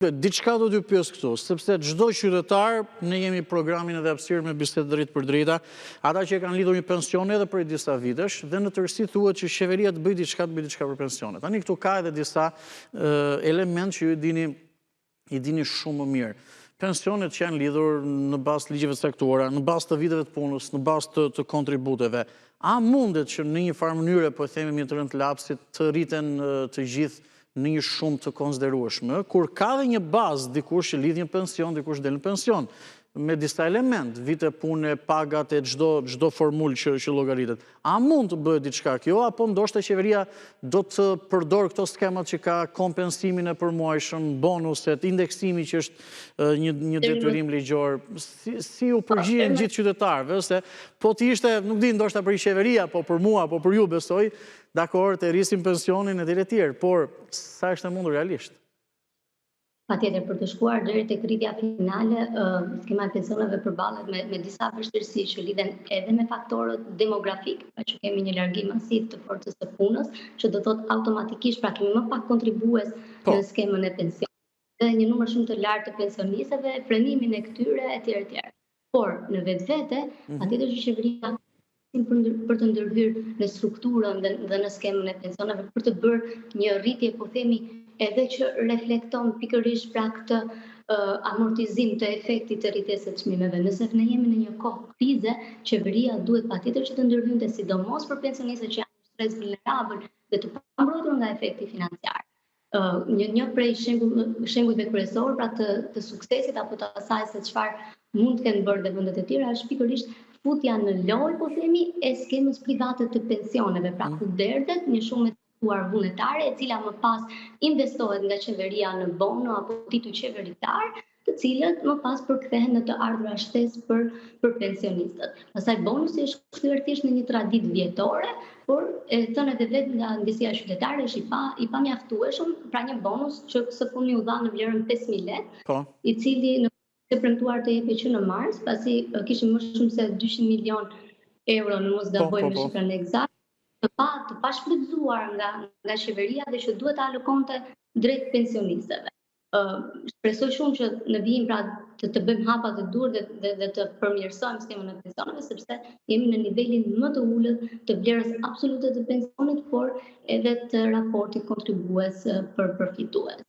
Diçka do t'ju pyes këtu, sepse çdo qytetar, ne jemi programin edhe hapësirë me bisedë drejt për drejta, ata që kanë lidhur një pensione edhe për disa vitesh, dhe në tërësi thuhet që qeveria të bëjë diçka për pensione. Tani këtu ka edhe disa element që ju i dini shumë më mirë. Pensionet që janë lidhur në bazë të ligjeve caktuara, në bazë të viteve të punës, në bazë të kontributeve. A mundet që në një farë mënyrë, po e themi me të rënd të lapsit, të rriten të gjithë në një shumë të konsiderueshme, kur ka dhe një bazë, dikush që lidh një pension, dikush del në pension, me disa element, vite pune, pagat e çdo formulë që llogaritet. A mund të bëhet diçka kjo, apo ndoshta qeveria do të përdor këto skemat që ka kompensimin e përmuajshëm, bonuset, indeksimi që është një detyrim ligjor, si u përgjigjen gjithë qytetarëve, se po të ishte, nuk di ndoshta për qeveria, po për mua, po për ju besoj, dakor, të rrisim pensionin e tjerë, por sa është e mundur realisht? Patjetër, për të shkuar deri tek rritja finale, skema e pensioneve përballet me disa vështirësi që lidhen edhe me faktorët demografik, pra që kemi një largim masiv të forcës së punës, që do thotë automatikisht pra kemi më pak kontribues në skemën e pensionit, dhe një numër shumë të lartë të pensionistëve, frenimin e këtyre etj. Por në vetvete, patjetër që qeveria për të ndërhyrë në strukturën dhe në skemën e pensioneve, për të bërë një rritje, po themi, edhe që reflekton pikërisht pra këtë amortizim të efektit të rritjes së çmimeve. Nëse ne jemi në një kohë krize, qeveria duhet patjetër që të ndërhyjë, sidomos për pensionistët që janë në stres vulnerabël dhe të pambrojtur nga efekti financiar. Një prej shembujve kryesor pra të suksesit apo të asaj se çfarë mund të kenë bërë dhe vendet e tjera është pikërisht futja në lojë, po themi, e skemës private të pensioneve, pra ku derdhet një shumë vullnetare, e cila më pas investohet nga qeveria në bono apo titull qeveritar, të cilët më pas përkthehen në të ardhura shtesë për pensionistët. Pastaj bonusi është kthyer thjesht në një traditë vjetore, por e thënë edhe vetë nga ndjesia qytetare është i pamjaftueshëm, pra një bonus që së fundmi u dha në vlerën 5.000 lekë, i cili të premtuar të jepej që në mars, pasi kishim më shumë se 200 milion euro, në mos gaboj me shifrën eksaktë, të pashfrytzuar nga qeveria dhe që duhet të alokonte drejt pensionistëve. Shpresoj shumë që në vijim pra të bëjmë hapa të dur dhe të përmirësojmë skemën e pensioneve, sepse jemi në nivelin më të ulët të vlerës absolute të pensionit, por edhe të raportit kontribues për përfitues.